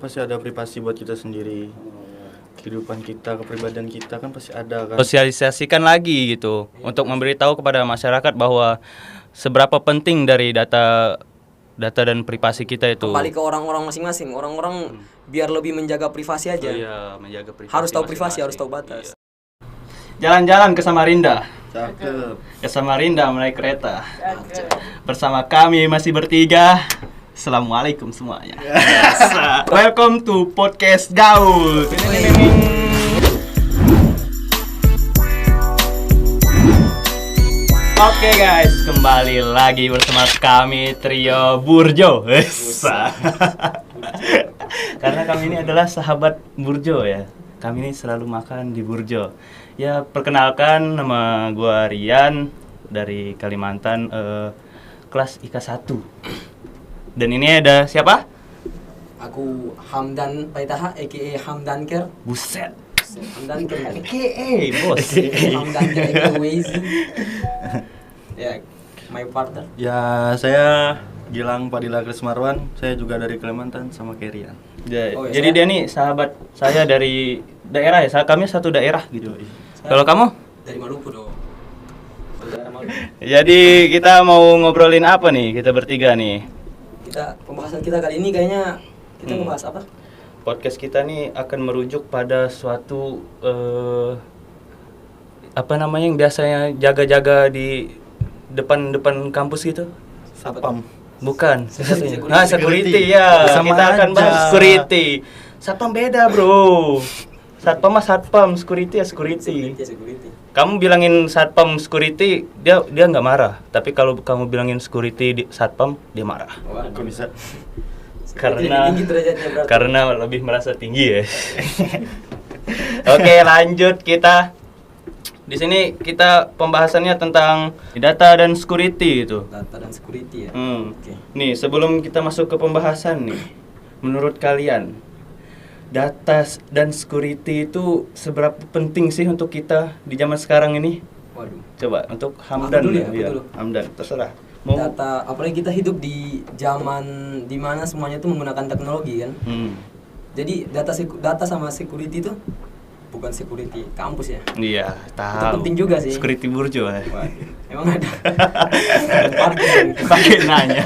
pasti ada privasi buat kita sendiri. Kehidupan kita, kepribadian kita kan pasti ada kan. Sosialisasikan lagi gitu untuk memberitahu kepada masyarakat bahwa seberapa penting dari data dan privasi kita itu. Kembali ke orang-orang masing-masing. Orang-orang biar lebih menjaga privasi aja. Iya, menjaga privasi. Harus tahu privasi, harus tahu batas. Iya. Jalan-jalan ke Samarinda. Cakep. Ke Samarinda naik kereta. Bersama kami masih bertiga. Assalamualaikum semuanya. Welcome to podcast Gaul. Oke guys, kembali lagi bersama kami trio Burjo. Karena kami ini adalah sahabat Burjo ya. Kami ini selalu makan di Burjo. Ya, perkenalkan, nama gua Rian dari Kalimantan, kelas IK 1. Dan ini ada siapa? Aku Hamdan Paitaha, a.k.a. Hamdan Ker. Buset. Hamdan Ker. A.k.a. bos. Hamdan Ker, a.k.a. Waze. Ya, my partner. Ya, saya Gilang Padilla Krismarwan. Saya juga dari Kalimantan sama Kerian. Jadi dia nih sahabat saya dari daerah ya. Kami satu daerah gitu. Kalau kamu? Dari Maluku dong. Jadi kita mau ngobrolin apa nih kita bertiga nih? Pembahasan kita kali ini kayaknya kita ngebahas apa? Podcast kita nih akan merujuk pada suatu yang biasanya jaga-jaga di depan kampus gitu. Sapam. Bukan. Security. Security ya. Sama Kita akan aja. bahas security. Satpam beda, Bro. Satpam mah satpam, security ya security. Security. Kamu bilangin satpam security, dia nggak marah. Tapi kalau kamu bilangin security di satpam, dia marah. Kok bisa? Karena lebih merasa tinggi ya. Oke, lanjut kita. Di sini kita pembahasannya tentang data dan security itu. Data dan security ya. Oke. Nih, sebelum kita masuk ke pembahasan nih, menurut kalian data dan security itu seberapa penting sih untuk kita di zaman sekarang ini? Waduh. Coba untuk Hamdan Aku dulu ya, iya. aku dulu. Hamdan, terserah. Mau Data, apalagi kita hidup di zaman dimana semuanya itu menggunakan teknologi kan. Jadi data sama security itu bukan security kampus ya. Iya, Itu tahu. penting juga sih. Security burjo. Wah, emang ada. Parkir. Pakai nanya.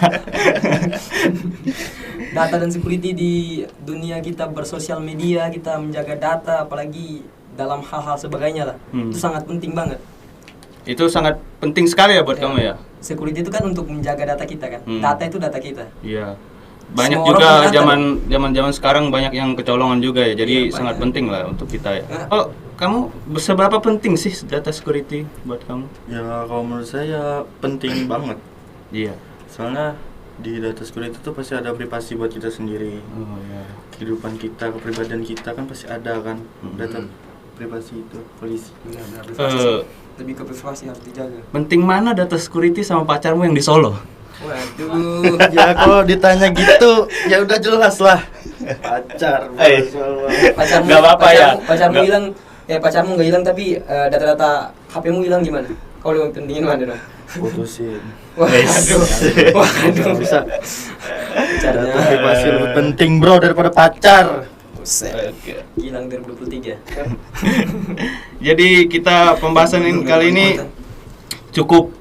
Data dan security di dunia kita bersosial media, kita menjaga data apalagi dalam hal-hal sebagainya lah. Itu sangat penting banget. Itu sangat penting sekali ya buat kamu ya. Security itu kan untuk menjaga data kita kan. Data itu data kita. Iya. Banyak Semua juga orang zaman sekarang banyak yang kecolongan juga ya. Jadi Iya, sangat banyak. penting lah untuk kita ya. Nah. Oh, kamu seberapa penting sih data security buat kamu? Ya, kalau menurut saya penting banget. Iya. Soalnya di data security itu pasti ada privasi buat kita sendiri. Oh ya. Kehidupan kita, kepribadian kita kan pasti ada kan. Data privasi itu, polisi. Benar-benar privasi. Lebih ke privasi harus dijaga. Penting mana data security sama pacarmu yang di Solo? Waduh. Ya kalau ditanya gitu, ya udah jelas lah. Pacar. Pacarmu, Nggak apa-apa ya. Pacarmu Nggak. hilang, pacarmu nggak hilang tapi data-data HP-mu hilang gimana? Kau lebih pentingin mana dong? Putusin. Waduh. Waduh. Bisa. Pacarnya Data privasi lebih penting bro daripada pacar. Buset. Hilang 2023. Jadi kita pembahasan ini kali ini cukup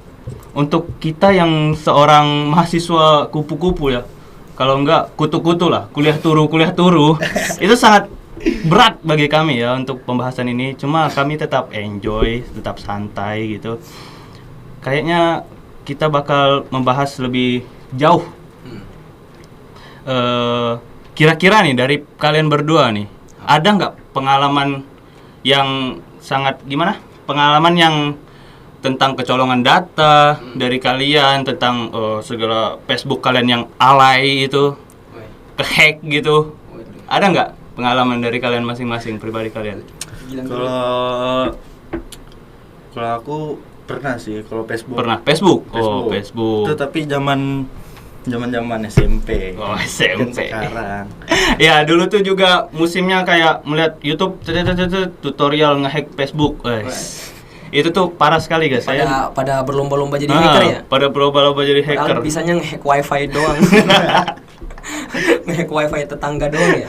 untuk kita yang seorang mahasiswa kupu-kupu ya. Kalau enggak kutu-kutu lah, kuliah turu. Itu sangat berat bagi kami ya untuk pembahasan ini. Cuma kami tetap enjoy, tetap santai gitu. Kayaknya kita bakal membahas lebih jauh. Kira-kira nih dari kalian berdua nih, ada nggak pengalaman yang sangat gimana? Pengalaman yang tentang kecolongan data dari kalian, tentang segala Facebook kalian yang alay itu, kehack gitu. Ada nggak pengalaman dari kalian masing-masing pribadi kalian? Kalau aku pernah sih, kalau Facebook. Pernah Facebook? Oh, Facebook. Itu tapi zaman SMP. Oh, SMP. Kan sekarang. Ya, dulu tuh juga musimnya kayak melihat YouTube tutorial ngehack Facebook. Itu tuh parah sekali guys. Pada berlomba-lomba jadi hacker ya? Pada berlomba-lomba jadi hacker. Padahal bisanya nge-hack wifi doang. Nge-hack wifi tetangga doang ya.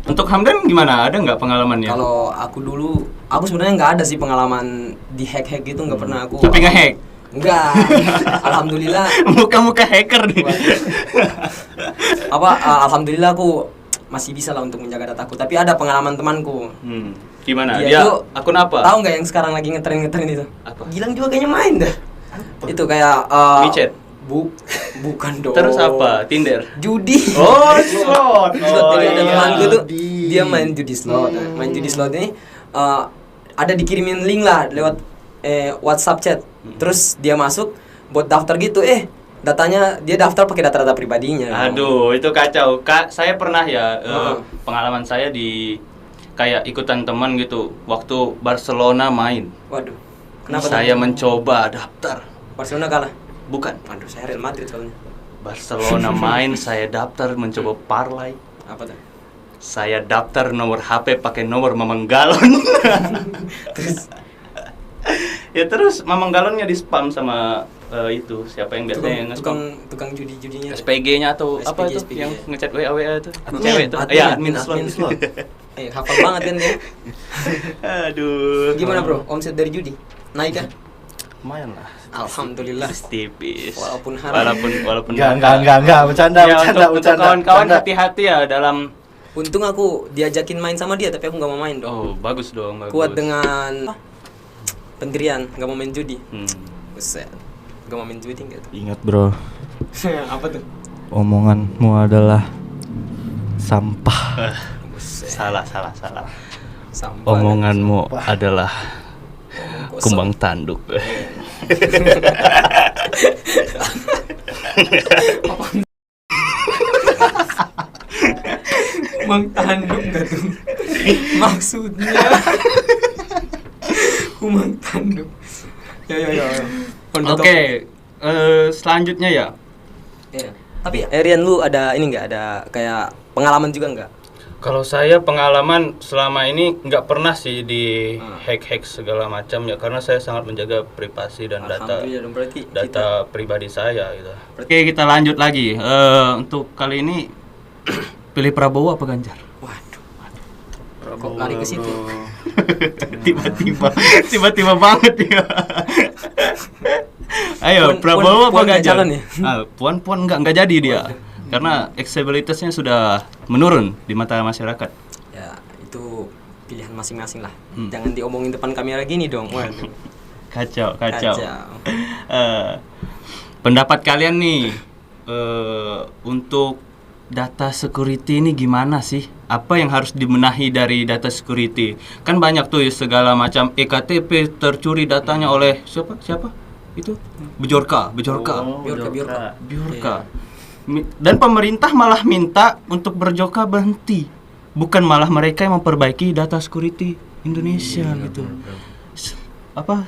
Untuk Hamdan gimana? Ada nggak pengalamannya? Kalau aku dulu, aku sebenarnya nggak ada sih pengalaman di hack gitu, nggak pernah aku. Tapi nge-hack? Enggak. Alhamdulillah. Muka-muka hacker nih. Alhamdulillah aku masih bisa lah untuk menjaga dataku. Tapi ada pengalaman temanku. Gimana? Dia Dia tuh akun apa? Tahu nggak yang sekarang lagi ngetren itu? Apa? Gilang juga kayaknya main dah. Itu kayak WeChat? Bukan dong. Terus apa? Tinder? Judi. Oh, slot. Jadi ada iya. temanku tuh, dia main judi slot. Main judi slot ini ada dikirimin link lah lewat WhatsApp chat. Terus dia masuk buat daftar gitu. Datanya dia daftar pakai data-data pribadinya. Aduh, itu kacau. Kak, saya pernah ya pengalaman saya di kayak ikutan teman gitu waktu Barcelona main. Waduh. Kenapa? Saya mencoba daftar. Barcelona kalah. Bukan. Aduh, saya Real Madrid soalnya. Barcelona main, saya daftar mencoba parlay. Apa tuh? Saya daftar nomor HP pakai nomor Mamang Galon. Terus Ya terus Mamang Galonnya di spam sama itu siapa yang biasanya yang nge-spam? tukang judi-judinya. SPG-nya atau SPG, apa tuh SPG. yang ngechat WA itu? Admin, Cewek tuh. admin, Iya, admin slot. Hafal banget kan dia. Aduh. Gimana bro, omset dari judi? Naik kan? Lumayan lah. Alhamdulillah. Tipis. Walaupun haram. Walaupun Enggak, bercanda, Ya, bercanda, untuk bercanda. kawan-kawan bercanda. hati-hati ya dalam. Untung aku diajakin main sama dia tapi aku nggak mau main dong. Oh, bagus dong, bagus. Kuat dengan pendirian, nggak mau main judi. Buset. Nggak mau main judi gitu. Ingat bro, Apa tuh? omonganmu adalah sampah. Salah. Sampah. Omonganmu adalah Kosong. kumbang tanduk. Kumbang tanduk nggak tuh? Maksudnya kumbang tanduk. Ya. Oke, selanjutnya ya. Ya. Tapi Rian lu ada ini nggak? Ada kayak pengalaman juga nggak? Kalau saya pengalaman selama ini nggak pernah sih di hack segala macam ya, karena saya sangat menjaga privasi dan data Alhamdulillah dong, berarti data pribadi saya gitu. Oke, kita lanjut lagi. Untuk kali ini pilih Prabowo apa Ganjar? Waduh. Kok lari ke situ? tiba-tiba banget ya. Ayo, Prabowo apa Puan nggak Ganjar? jalan ya? Puan nggak jadi dia. Karena aksesibilitasnya sudah menurun di mata masyarakat. Ya, itu pilihan masing-masing lah. Jangan diomongin depan kamera gini dong. Waduh. Kacau. Kacau. Pendapat kalian nih untuk data security ini gimana sih? Apa yang harus dibenahi dari data security? Kan banyak tuh segala macam EKTP tercuri datanya oleh siapa? Itu Bjorka. Biorka. Dan pemerintah malah minta untuk Bjorka berhenti. Bukan malah mereka yang memperbaiki data security Indonesia gitu.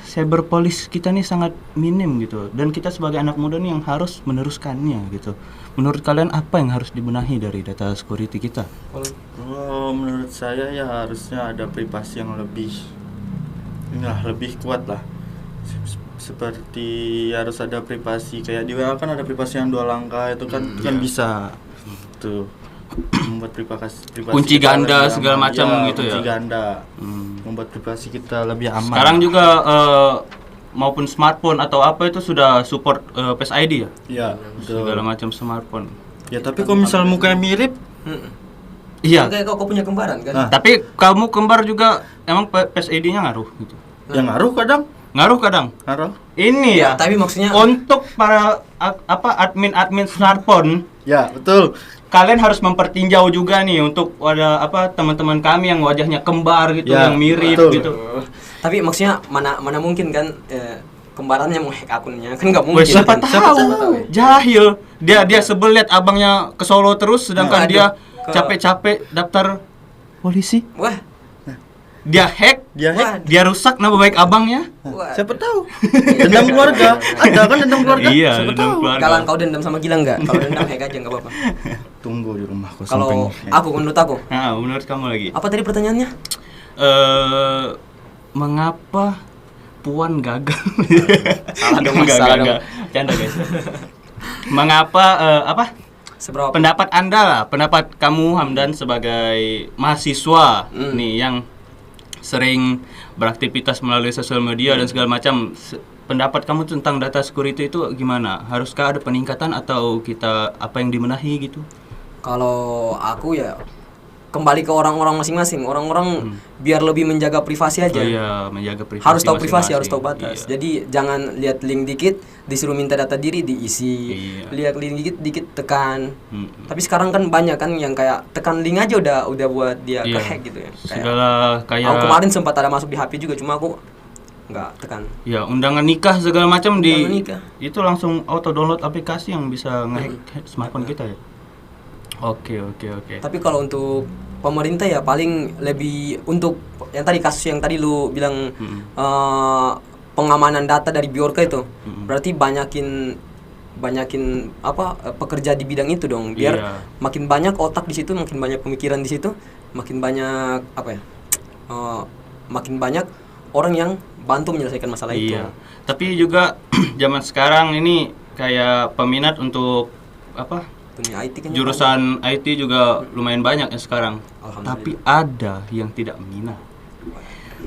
Cyber police kita nih sangat minim gitu, dan kita sebagai anak muda nih yang harus meneruskannya gitu. Menurut kalian apa yang harus dibenahi dari data security kita? Kalau menurut saya ya harusnya ada privasi yang lebih kuat lah. Seperti harus ada privasi kayak di WA kan ada privasi yang 2 langkah itu kan bisa tuh membuat privasi kunci kita ganda lebih segala aman. macam gitu ya. Kunci ganda membuat privasi kita lebih aman. Sekarang juga maupun smartphone atau apa itu sudah support Face ID ya? Iya, betul. Segala macam smartphone. Ya tapi kalau misal mukanya mirip, Iya. Kayak kau punya kembaran kan? Nah. Tapi kamu kembar juga emang Face ID-nya ngaruh gitu. yang ngaruh kadang. Ngaruh. Ini ya. Tapi maksudnya Untuk para admin smartphone, Ya, betul. kalian harus mempertinjau juga nih untuk ada teman-teman kami yang wajahnya kembar gitu, Ya, yang mirip betul. gitu. Tapi maksudnya mana mungkin kan kembarannya mau hack akunnya kan nggak mungkin. Weh, siapa kan? tahu? Ya? Jahil. Dia sebel lihat abangnya ke Solo terus, sedangkan Aduh, dia ke- capek-capek daftar polisi. Wah, Dia hack, Wah. dia rusak nama baik abangnya. Siapa tahu? Dendam keluarga. Ada kan dendam keluarga? Iya, Siapa dendam tahu? keluarga. Kalau kau dendam sama Gilang nggak? Kalau dendam hack aja nggak apa-apa. Tunggu di rumahku Kalau sampai menurut aku, Nah, menurut kamu lagi? apa tadi pertanyaannya? Mengapa Puan gagal? Salah dong, Mas, salah dong. Canda guys. Mengapa Seberapa? pendapat Anda lah, pendapat kamu Hamdan sebagai mahasiswa nih yang sering beraktivitas melalui sosial media dan segala macam. Pendapat kamu tentang data security itu gimana? Haruskah ada peningkatan atau kita apa yang dibenahi gitu? Kalau aku ya kembali ke orang-orang masing-masing. Orang-orang biar lebih menjaga privasi aja. Oh iya, menjaga privasi. Harus tahu privasi, masing-masing. harus tahu batas. Iya. Jadi jangan lihat link dikit disuruh minta data diri diisi. Iya. Lihat link dikit tekan. Tapi sekarang kan banyak kan yang kayak tekan link aja udah buat dia Iya. kehack gitu ya. Segala kayak Aku kemarin sempat ada masuk di HP juga, cuma aku nggak tekan. ya undangan nikah segala macam Undangan nikah. itu langsung auto download aplikasi yang bisa ngehack smartphone kita ya. Oke. Tapi kalau untuk pemerintah ya paling lebih untuk yang tadi kasus yang tadi lu bilang pengamanan data dari Bjorka itu. Berarti banyakin pekerja di bidang itu dong, biar Iya. makin banyak otak di situ, makin banyak pemikiran di situ, makin banyak makin banyak orang yang bantu menyelesaikan masalah itu. Iya. Tapi juga zaman sekarang ini kayak peminat untuk Dunia IT kan jurusan IT juga lumayan banyak ya sekarang. Alhamdulillah. Tapi ada yang tidak minat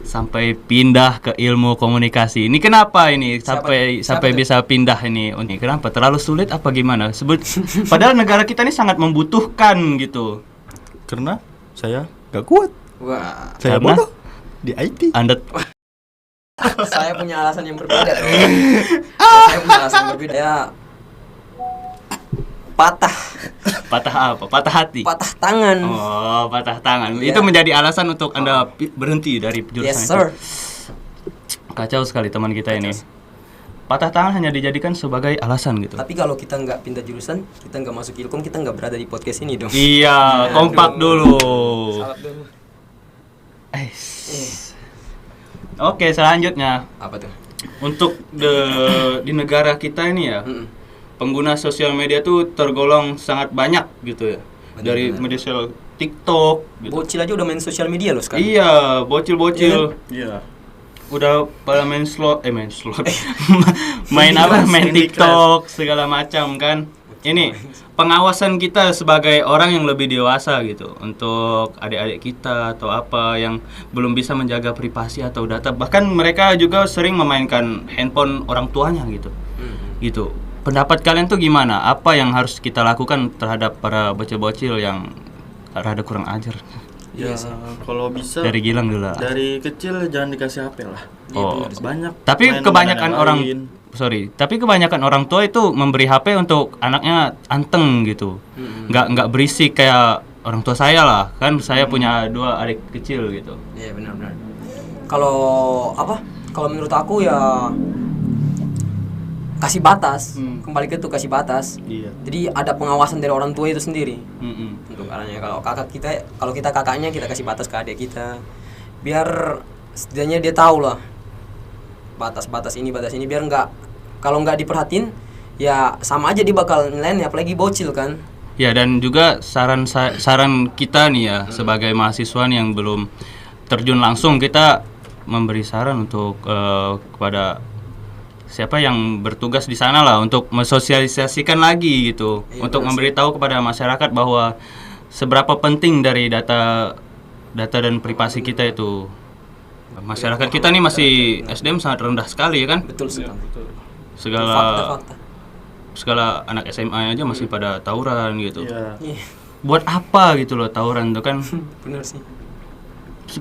sampai pindah ke ilmu komunikasi. Ini kenapa ini sampai Siapa tuh? bisa pindah ini? Ini kenapa? Terlalu sulit apa gimana? Padahal negara kita ini sangat membutuhkan gitu. Karena saya gak kuat. Wah, Saya Karena- bodoh di IT. Anda saya punya alasan yang berbeda. Saya punya alasan yang berbeda. Ya, patah patah apa? Patah hati. patah tangan. Oh, patah tangan. Iya. Itu menjadi alasan untuk Anda berhenti dari jurusan Yes itu. sir. Kacau sekali teman kita ini. Patah tangan hanya dijadikan sebagai alasan gitu. Tapi kalau kita nggak pindah jurusan, kita nggak masuk Ilkom, kita nggak berada di podcast ini dong. Iya, kompak dulu. Salah dulu. Oke, selanjutnya Apa tuh? untuk di negara kita ini ya, Mm-mm. pengguna sosial media tuh tergolong sangat banyak gitu ya. Dari media sosial TikTok gitu. Bocil aja udah main sosial media loh sekarang. Iya, bocil-bocil. Iya. Udah pada main slot. Main apa? Main Candy TikTok segala macam kan. Ini pengawasan kita sebagai orang yang lebih dewasa gitu untuk adik-adik kita atau apa yang belum bisa menjaga privasi atau data, bahkan mereka juga sering memainkan handphone orang tuanya gitu. Gitu. Pendapat kalian tuh gimana? Apa yang harus kita lakukan terhadap para bocil-bocil yang rada kurang ajar? Ya, kalau bisa Dari Gilang dulu lah. dari kecil jangan dikasih HP lah. Oh. Banyak. Tapi main kebanyakan yang orang lain. tapi kebanyakan orang tua itu memberi HP untuk anaknya anteng gitu. Nggak berisik kayak orang tua saya lah. Kan saya punya 2 adik kecil gitu. Iya benar-benar. Kalau Kalau menurut aku ya kasih batas. Kembali ke itu kasih batas. Iya. Jadi ada pengawasan dari orang tua itu sendiri. Mm-mm. Untuk arahnya kalau kita kakaknya kita kasih batas ke adik kita. Biar setidaknya dia tahu lah batas ini biar kalau nggak diperhatiin ya sama aja dia bakal nilainya, apalagi bocil kan. Ya, dan juga saran kita nih ya sebagai mahasiswa nih yang belum terjun langsung, kita memberi saran untuk kepada siapa yang bertugas di sana lah untuk mensosialisasikan lagi gitu, Iya, untuk benar memberitahu kepada masyarakat bahwa seberapa penting dari data dan privasi kita itu. Masyarakat kita nih masih SDM sangat rendah sekali ya kan? Betul sekali. Segala Fakta. anak SMA aja masih pada tawuran gitu. Iya. Iya, Buat apa gitu loh tawuran tuh kan? benar sih.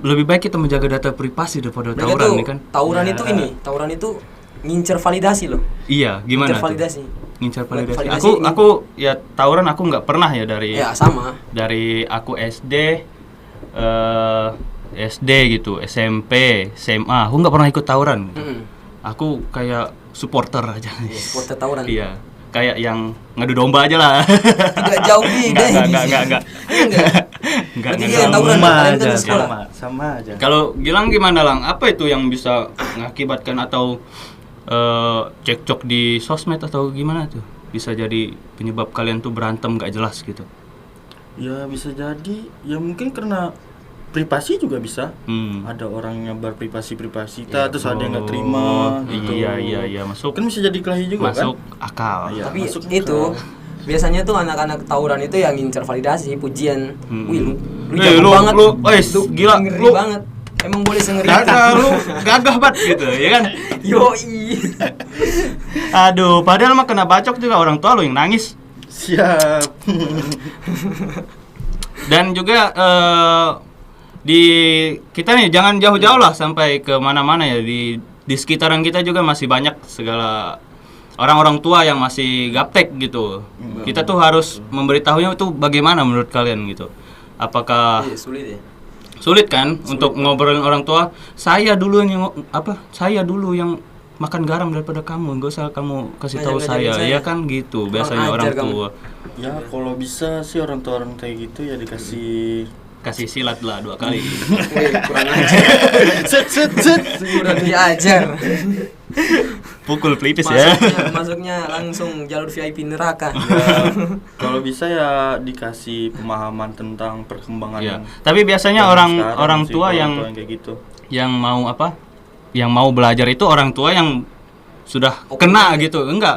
Lebih baik kita menjaga data privasi daripada Mereka tawuran tuh nih kan? tawuran itu ngincer validasi loh. Iya, gimana Ngincer tuh? validasi. Ngincer validasi. Validasi ini- Aku ya tawuran aku nggak pernah ya dari Ya sama. aku SD SD gitu, SMP, SMA. Aku nggak pernah ikut tawuran. Mm-mm. Aku kayak supporter aja. Iya, supporter tawuran. Iya, kayak yang ngadu domba aja lah. Tidak jauh beda. Enggak. Berarti dia yang tawuran Sama kalian kan aja, di sekolah. sama aja. Kalau Gilang gimana Lang? Apa itu yang bisa mengakibatkan atau cekcok di sosmed atau gimana tuh? Bisa jadi penyebab kalian tuh berantem gak jelas gitu. Ya bisa jadi, ya mungkin karena privasi juga bisa. Ada orang yang berprivasi kita, terus ada yang nggak terima. Gitu. Iya, masuk. Kan bisa jadi kelahi juga Masuk kan? akal. Iya, Tapi masuk itu akal. biasanya tuh anak-anak tawuran itu yang ngincer validasi, pujian. Wih, lu Eh, jago banget. lu, gila, ngeri lu banget. Emang boleh sengeri gagah, lu gagah banget gitu, ya kan? Yoi. Aduh, padahal mah kena bacok juga orang tua lu yang nangis. Siap. Dan juga di kita nih jangan jauh-jauh lah sampai ke mana-mana ya, di sekitaran kita juga masih banyak segala orang-orang tua yang masih gaptek gitu. Kita tuh harus memberitahunya itu bagaimana menurut kalian gitu. Apakah Sulit ya. sulit kan untuk ngobrolin orang tua? Saya dulu yang makan garam daripada kamu, nggak usah kamu kasih tahu Ngajarin saya. saya. Ya kan gitu biasanya orang ajar kamu. tua. Ya kalau bisa sih orang tua orang kayak gitu ya dikasih Kasih silat lah 2 kali. Wih, kurang ajar. set. Udah diajar. Pukul pelipis ya. Masuknya langsung jalur VIP neraka. Ya, kalau bisa ya dikasih pemahaman tentang perkembangan. Iya. Tapi biasanya zaman sekarang orang sih, tua orang yang tua kayak gitu. yang mau apa? Yang mau belajar itu orang tua yang sudah Open kena minded. gitu. Enggak,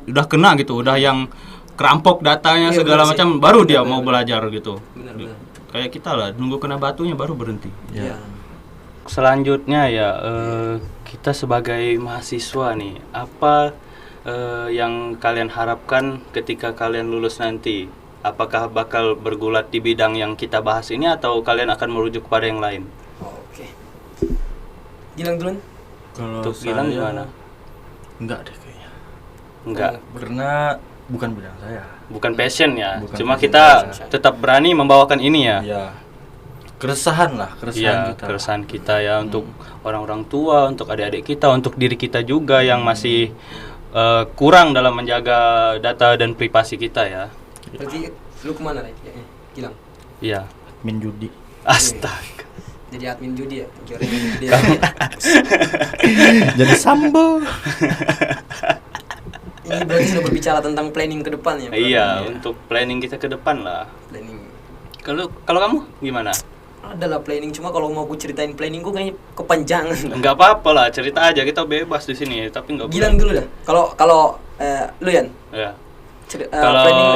udah kena gitu, udah yang kerampok datanya Iya, segala benar macam sih. baru dia Benar, mau benar. belajar gitu. Benar-benar. Kayak kita lah, nunggu kena batunya baru berhenti. Iya. Selanjutnya ya kita sebagai mahasiswa nih, apa yang kalian harapkan ketika kalian lulus nanti? Apakah bakal bergulat di bidang yang kita bahas ini atau kalian akan merujuk kepada yang lain? Oke. Gilang duluan. Kalau Untuk Gilang gimana? Enggak deh kayaknya. Enggak, Karena bukan bidang saya. bukan passion ya. Bukan Cuma passion kita saya. tetap berani membawakan ini ya. Ya. Keresahan Iya, kita. keresahan kita ya untuk orang-orang tua, untuk adik-adik kita, untuk diri kita juga yang masih kurang dalam menjaga data dan privasi kita ya. Berarti lu kemana Ray? Ya, Gilang. Iya. Min judi. Astaga. Jadi admin judi ya. Kirain dia. Jadi sambo. Ini berarti sudah berbicara tentang planning ke depan ya. Iya, berarti. untuk planning kita ke depan lah. Planning. Kalau kamu gimana? Adalah planning, cuma kalau mau gue ceritain planning gue kayaknya kepanjangan. Enggak apa-apa lah, cerita aja, kita bebas di sini, tapi enggak Gilang dulu dah. Kalau lu Yan, Ya.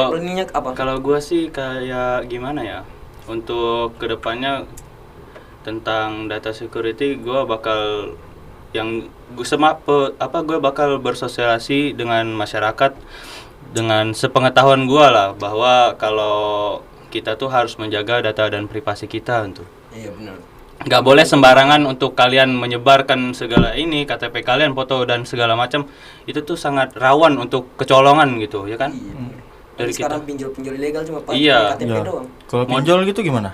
planningnya apa? Kalau gua sih kayak gimana ya? Untuk kedepannya tentang data security, gua bakal gue bakal bersosialisasi dengan masyarakat dengan sepengetahuan gua lah, bahwa kalau kita tuh harus menjaga data dan privasi kita untuk Iya benar. nggak boleh sembarangan untuk kalian menyebarkan segala ini KTP kalian, foto dan segala macam. Itu tuh sangat rawan untuk kecolongan gitu, ya kan? Iya. Dari Sekarang kita. pinjol-pinjol ilegal cuma pakai Iya. KTP Ya. doang. Kalau pinjol gitu gimana?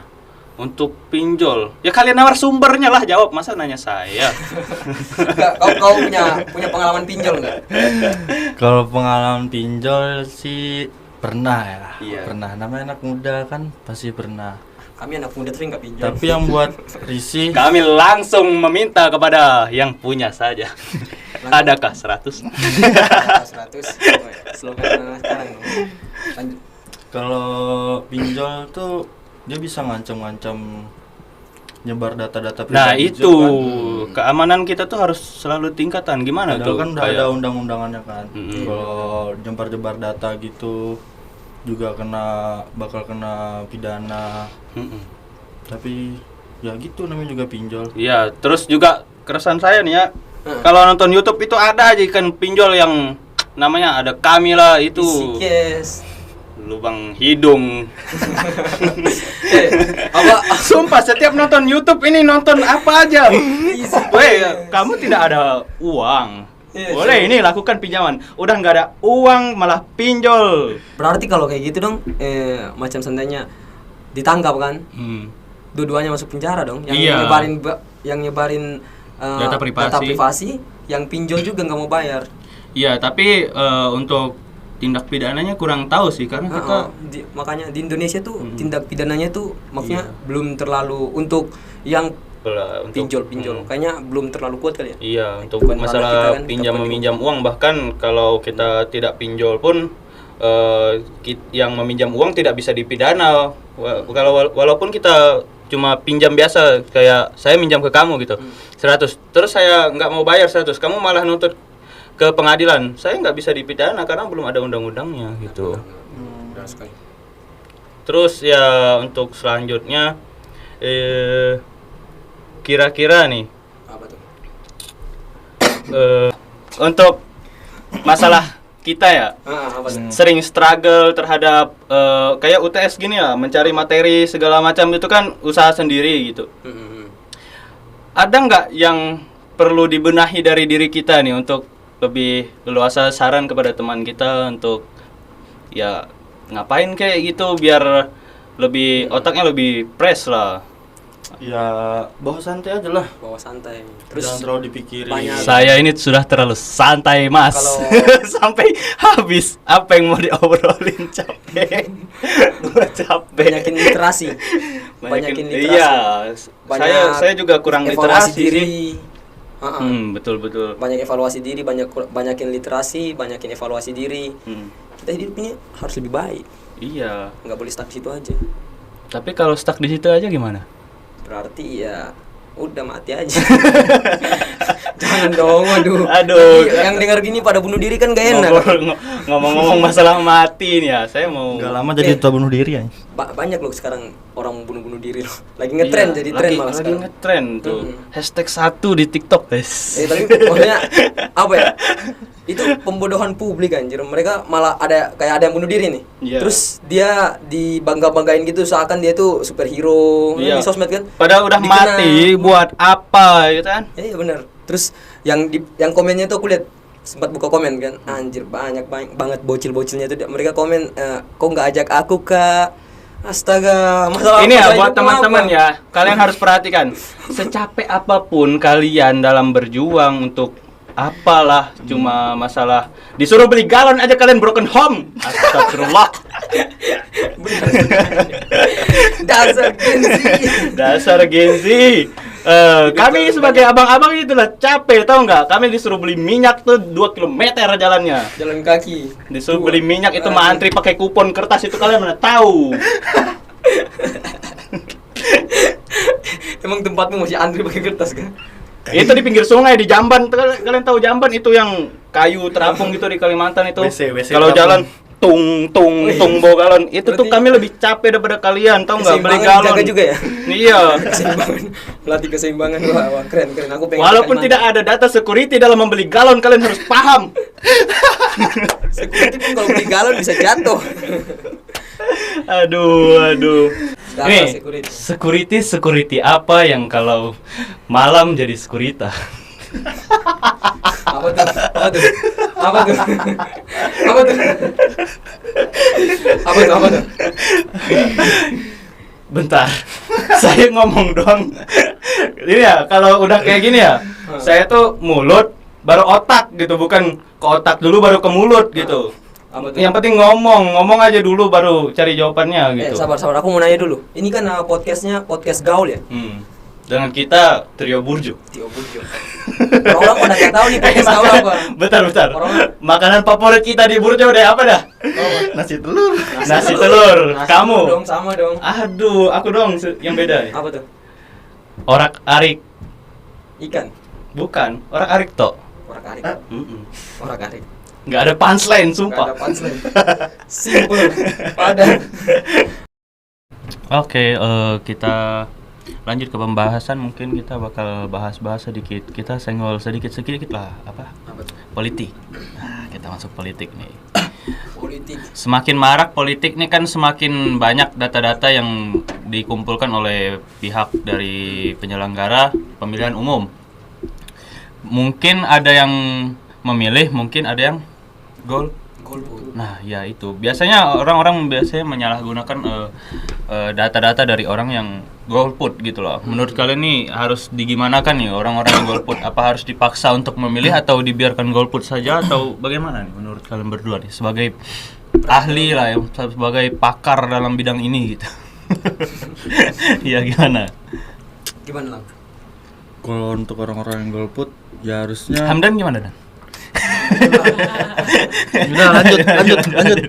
Untuk pinjol, ya kalian narasumbernya lah jawab, masa nanya saya? Enggak, kau punya pengalaman pinjol enggak? Kalau pengalaman pinjol sih pernah ya. Iya. Pernah. Namanya anak muda kan pasti pernah. Kami anak muda tapi enggak pinjol. Tapi yang buat risih Kami langsung meminta kepada yang punya saja. Adakah 100? 100. Slogan sekarang dong. Lanjut. kalau pinjol tuh dia bisa ngancam-ngancam nyebar data-data Nah pribadi itu juga keamanan kita tuh harus selalu tingkatan. Gimana Padahal tuh? kan udah Kayak- ada undang-undangannya kan. Mm-mm. Kalau nyebar-nyebar data gitu juga bakal kena pidana. Mm-mm. Tapi ya gitu namanya juga pinjol. Iya, terus juga keresahan saya nih ya. Kalau nonton YouTube itu ada aja ikan pinjol yang namanya ada kami lah itu. Yes. Lubang hidung. Apa? Sumpah setiap nonton YouTube ini nonton apa aja. Easy. Weh, kamu tidak ada uang. Iya, Boleh ini lakukan pinjaman. Udah nggak ada uang malah pinjol. Berarti kalau kayak gitu dong, macam seandainya ditangkap kan, Hmm. dua-duanya masuk penjara dong. Yang Iya. nyebarin Data privasi. data privasi, yang pinjol juga nggak mau bayar. Iya, tapi untuk tindak pidananya kurang tahu sih karena kita Makanya di Indonesia tuh tindak pidananya tuh maksudnya Iya. belum terlalu untuk yang untuk pinjol. Kayaknya belum terlalu kuat kali ya. Iya, untuk Bukan ranah kita masalah kan, kita pinjam bukan meminjam uang, bahkan kalau kita tidak pinjol pun yang meminjam uang tidak bisa dipidana. Walaupun kita cuma pinjam biasa, kayak saya minjam ke kamu gitu 100, terus saya nggak mau bayar 100, kamu malah nuntut ke pengadilan. Saya nggak bisa dipidana karena belum ada undang-undangnya gitu. Benar sekali. Terus ya untuk selanjutnya kira-kira nih Apa tuh? untuk masalah kita ya Apa tuh? sering struggle terhadap kayak UTS gini ya, mencari materi segala macam itu kan usaha sendiri gitu. Ada nggak yang perlu dibenahi dari diri kita nih untuk lebih leluasa, saran kepada teman kita untuk ya ngapain kayak gitu biar lebih otaknya lebih fresh lah. Ya bawa santai aja lah, Bawa santai. jangan Terus terlalu dipikirin. banyak- Saya ini sudah terlalu santai mas. Kalau- Sampai habis apa yang mau diobrolin capek. Gua capek. banyakin literasi. Banyakin literasi. Iya. Banyak Saya juga kurang evaluasi literasi diri. sih. Betul. Banyak evaluasi diri, banyakin literasi, banyakin evaluasi diri. Kita hidup ini harus lebih baik. Iya. Nggak boleh stuck di situ aja. Tapi kalau stuck di situ aja gimana? Berarti ya udah mati aja. Jangan dong, aduh. Aduh. Nanti yang dengar gini pada bunuh diri kan gak enak. Ngomong-ngomong masalah mati nih ya, saya mau Nggak lama jadi tua bunuh diri ya. Banyak loh sekarang orang bunuh-bunuh diri loh. Lagi ngetren, jadi tren malah lagi sekarang. ngetren tuh. #1 di TikTok, guys. Tapi maksudnya apa ya? Itu pembodohan publik anjir. Mereka malah ada yang bunuh diri nih. Iya. Terus dia dibangga-banggain gitu seakan dia tuh superhero. Iya. Di sosmed kan. Padahal udah Dikenal. mati, buat apa gitu kan? Iya benar. Terus yang komennya tuh aku lihat sempat buka komen kan, anjir banyak banget bocil-bocilnya tuh mereka komen kok nggak ajak aku Kak. Astaga, masalah Ini ya masalah buat hidup teman-teman apa? ya, kalian harus perhatikan. Secapek apapun kalian dalam berjuang untuk apalah, cuma masalah disuruh beli galon aja kalian broken home. Astagfirullah. Dasar gengsi. Dasar gengsi. Kami sebagai abang-abang itulah capek, tahu nggak? Kami disuruh beli minyak tuh 2 km jalannya. Jalan kaki. Disuruh beli minyak itu mah antri pakai kupon kertas itu kalian mana tahu. Emang tempatmu masih antri pakai kertas kan? Itu di pinggir sungai di Jamban. Kalian tahu Jamban itu yang kayu terapung gitu di Kalimantan itu. WC Kalau terapung. jalan tung bawa galon. Itu tuh Berarti- kami lebih capek daripada kalian, tahu nggak? Beli Keseimbangan galon. dijaga juga ya? Iya. Keseimbangan. Melatih keseimbangan. Wah, keren. Aku pengen Walaupun ke tidak ada data security dalam membeli galon, kalian harus paham. security pun kalau beli galon bisa jatuh. Aduh. Data Ini security apa yang kalau malam jadi sekurita? Apa tuh? Bentar, saya ngomong doang. Ini ya, kalau udah kayak gini ya, saya tuh mulut baru otak gitu, bukan ke otak dulu baru ke mulut gitu. Apa tuh? Yang penting ngomong aja dulu baru cari jawabannya gitu. Sabar, aku mau nanya dulu. Ini kan podcastnya podcast gaul ya? Dengan kita Trio Burjo. Tio Burjo. Orang pada nggak tahu nih podcast gaul apa. Bentar. Orang- Makanan favorit kita di Burjo udah apa dah? Nasi telur. Nasi telur. Nasi Kamu? dong, sama dong. Aduh, aku dong yang beda nih. Apa tuh? Orak-arik. Ikan. Bukan, orak-arik tok. Orak-arik. Mm-mm. Orak-arik. Nggak ada punchline, Nggak sumpah. ada punchline. Simple. Padat. Oke, kita lanjut ke pembahasan. Mungkin kita bakal bahas sedikit. Kita senggol sedikit lah. Apa? Apa tuh? Politik. Nah, kita masuk politik nih. Politik. Semakin marak politik nih kan semakin banyak data-data yang dikumpulkan oleh pihak dari penyelenggara pemilihan umum. Mungkin ada yang memilih, mungkin ada yang golput. Nah, ya itu. Biasanya orang-orang menyalahgunakan data-data dari orang yang golput gitu loh. Menurut kalian nih harus digimanakan nih orang-orang yang golput? Apa harus dipaksa untuk memilih atau dibiarkan golput saja atau bagaimana nih menurut kalian berdua nih sebagai ahli lah ya, sebagai pakar dalam bidang ini gitu. Ya gimana? Gimana, Lang? Kalau untuk orang-orang yang golput ya harusnya Hamdan gimana Dan? udah lanjut.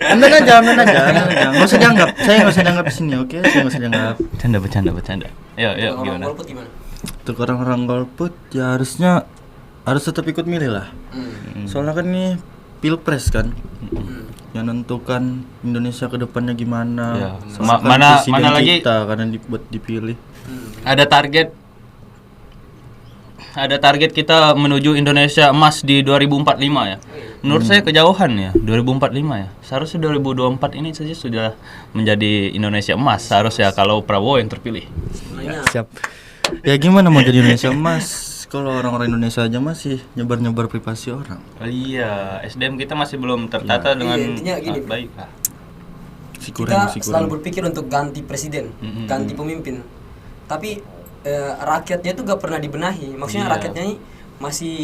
Ambil aja. Nggak usah dianggap. Saya nggak usah dianggap di sini, oke? Saya nggak usah dianggap. Bercanda. Ayo Orang gimana? golput gimana? Untuk orang-orang golput ya harusnya harus tetap ikut milih lah. Soalnya kan ini pilpres kan, yang nentukan Indonesia ke depannya gimana. Ya. Misalkan Mana presiden lagi kita karena buat dipilih. ada target kita menuju Indonesia emas di 2045 ya. Menurut saya kejauhan ya, 2045 ya. Seharusnya 2024 ini saja sudah menjadi Indonesia emas seharusnya kalau Prabowo yang terpilih. Sebenarnya Siap. Ya gimana mau jadi Indonesia emas kalau orang-orang Indonesia aja masih nyebar-nyebar privasi orang. Iya, SDM kita masih belum tertata dengan intinya gini, baik. kita selalu berpikir untuk ganti presiden, ganti pemimpin. Tapi rakyatnya itu gak pernah dibenahi. Maksudnya Iya. rakyatnya ini masih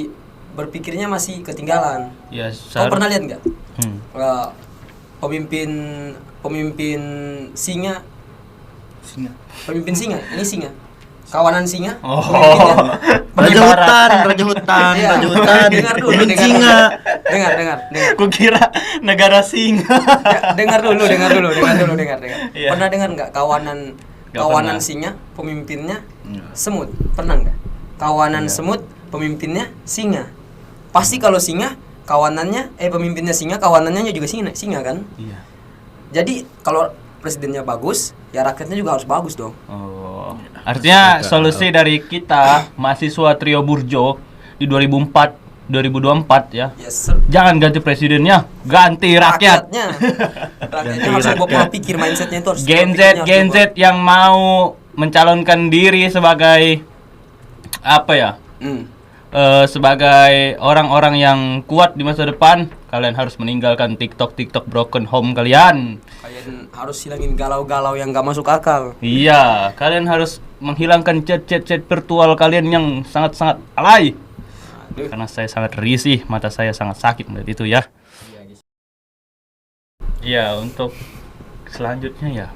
berpikirnya masih ketinggalan. Ya, Kau pernah lihat nggak? Hmm. Pemimpin singa, pemimpin singa, ini singa, kawanan singa. Oh. pemimpinnya Raja hutan, Iya. Raja hutan, Dengar dulu, pemimpin dengar. singa. Dengar. Kukira negara singa. Dengar dulu. Iya. Pernah dengar nggak kawanan Nggak kawanan pernah. singa, pemimpinnya Nggak. semut? Pernah nggak? Kawanan semut, pemimpinnya singa. Pasti kalau singa, pemimpinnya singa, kawanannya juga singa kan? Iya. Jadi kalau presidennya bagus, ya rakyatnya juga harus bagus dong. Oh. Artinya solusi dari kita mahasiswa Trio Burjo di 2024 ya. Yes, sir. Jangan ganti presidennya, ganti rakyat. Rakyatnya harus berubah pola pikir, mindsetnya itu harus Gen pola pikirnya harus Z yang mau mencalonkan diri sebagai apa ya? berubah. Sebagai orang-orang yang kuat di masa depan, kalian harus meninggalkan TikTok broken home kalian. Kalian harus hilangin galau-galau yang gak masuk akal. Iya, kalian harus menghilangkan chat virtual kalian yang sangat-sangat alay. Aduh. Karena saya sangat risih, mata saya sangat sakit melihat itu ya. Iya, untuk selanjutnya ya.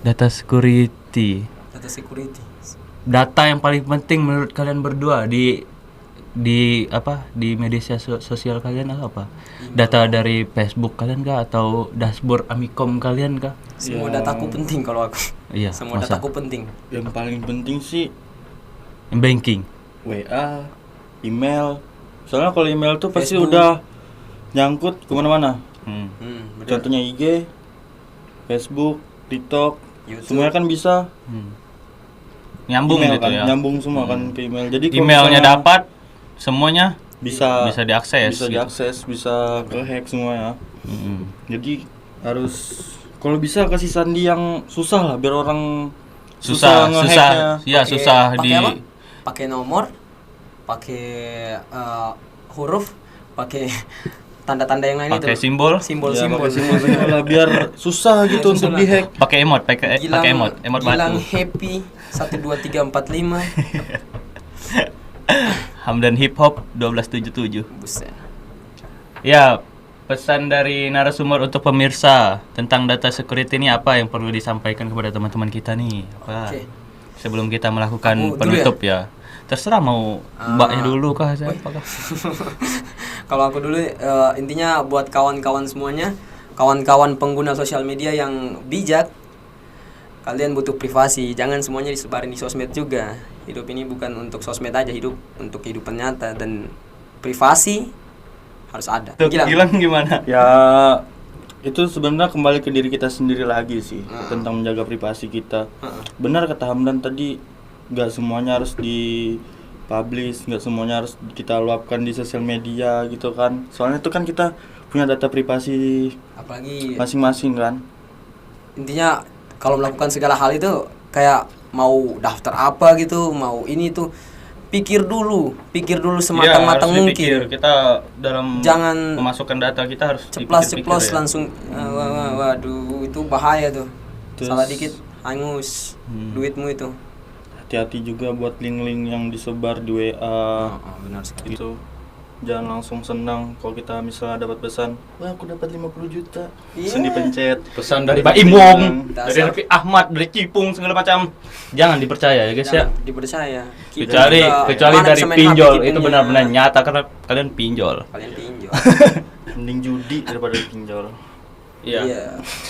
Data security. Data security. Data yang paling penting menurut kalian berdua di media sosial kalian apa? Data dari Facebook kalian kah atau dashboard Amikom kalian kah? Semua Ya. dataku penting kalau aku. Iya, Semua masa? dataku penting. Yang paling penting sih Banking. WA, email. Soalnya kalau email tuh pasti Facebook. udah nyangkut kemana-mana. Bener. Contohnya IG, Facebook, TikTok, YouTube. semuanya kan bisa. Nyambung Email gitu kan, ya. nyambung semua kan ke email. Jadi kalau Emailnya misalnya dapat, semuanya bisa diakses. bisa gitu. diakses, bisa ke-hack semuanya. Mm-mm. Jadi harus kalau bisa kasih sandi yang susah lah biar orang Susah. nge-hacknya. Ya, susah pakai apa? Pakai nomor, pakai huruf, pakai tanda-tanda yang lain itu. Pakai simbol, Ya, Simbol-simbol. pakai simbol-simbol lah biar susah gitu untuk susah lah. dihack. pakai emot emot Gilang batu. happy 1 2 3 4 5. Hamdan Hip Hop 1277. Buset. Ya, pesan dari narasumber untuk pemirsa tentang data security ini apa yang perlu disampaikan kepada teman-teman kita nih? Apa? Oke. Sebelum kita melakukan Aku dulu penutup ya. Terserah mau mbaknya dulu kah saya apakah? Kalau aku dulu intinya buat kawan-kawan semuanya, kawan-kawan pengguna sosial media yang bijak, kalian butuh privasi, jangan semuanya disebarin di sosmed juga. Hidup ini bukan untuk sosmed aja, hidup untuk kehidupan nyata dan privasi harus ada. Tuh, Gilang. Gilang gimana? Ya itu sebenarnya kembali ke diri kita sendiri lagi sih tentang menjaga privasi kita. Benar kata Hamdan tadi, nggak semuanya harus dipublish, nggak semuanya harus kita luapkan di sosial media gitu kan. Soalnya itu kan kita punya data privasi Apalagi masing-masing kan. intinya kalau melakukan segala hal itu kayak mau daftar apa gitu, mau ini tuh pikir dulu sematang-matang Ya, harus dipikir. mungkin. Kita dalam Jangan memasukkan data kita harus ceplos-ceplos dipikir-pikir ya. langsung waduh itu bahaya tuh. Terus- Salah dikit hangus duitmu itu. Hati-hati juga buat link-link yang disebar di WA. Benar sekali. Itu jangan langsung senang kalau kita misalnya dapat pesan, wah aku dapat 50 juta. Iya. Langsung dipencet. Pesan dari Pak Imong, Dasar. dari Raffi Ahmad, dari Cipung segala macam. Jangan dipercaya ya guys ya. Jangan dipercaya. Kecuali mana dari bisa main pinjol HP itu punya. benar-benar nyata karena kalian pinjol. Kalian pinjol. Mending judi daripada pinjol. Iya.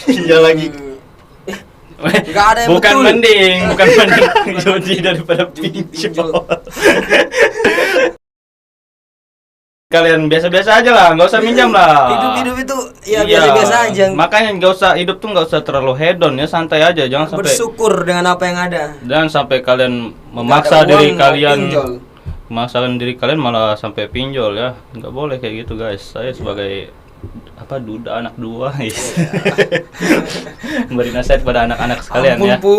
Iya lagi. Enggak ada yang bukan betul. mending judi daripada pinjol. kalian biasa-biasa aja lah, nggak usah minjam lah. Hidup itu ya Iya, biasa-biasa aja. Makanya hidup tuh nggak usah terlalu hedon ya, santai aja, jangan sampai Bersyukur dengan apa yang ada. jangan sampai kalian Nggak memaksa ada diri uang, kalian, pinjol. memaksakan diri kalian malah sampai pinjol ya, nggak boleh kayak gitu guys. Saya sebagai duda anak dua, memberi nasihat pada anak-anak sekalian Ampun, ya. Pu.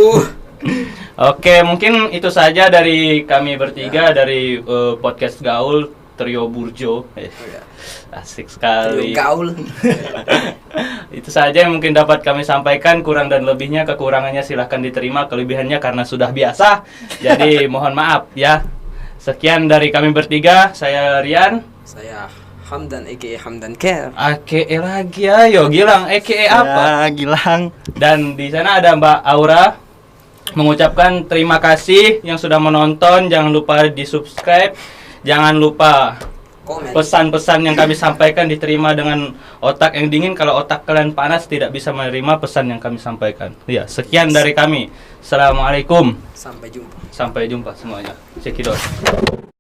Oke, mungkin itu saja dari kami bertiga dari podcast Gaul Trio Burjo. Asik sekali. Trio Gaul. Itu saja yang mungkin dapat kami sampaikan, kurang dan lebihnya, kekurangannya silahkan diterima, kelebihannya karena sudah biasa. Jadi mohon maaf ya. Sekian dari kami bertiga, saya Rian. Saya Hamdan aka Hamdan Care. AKE lagi ayo, Gilang AKE apa? Ya, Gilang. Dan di sana ada Mbak Aura mengucapkan terima kasih yang sudah menonton. Jangan lupa di-subscribe. Jangan lupa Komen. pesan-pesan yang kami sampaikan diterima dengan otak yang dingin. Kalau otak kalian panas tidak bisa menerima pesan yang kami sampaikan. Ya, sekian dari kami. Assalamualaikum. Sampai jumpa. Sampai jumpa semuanya. Cekidot.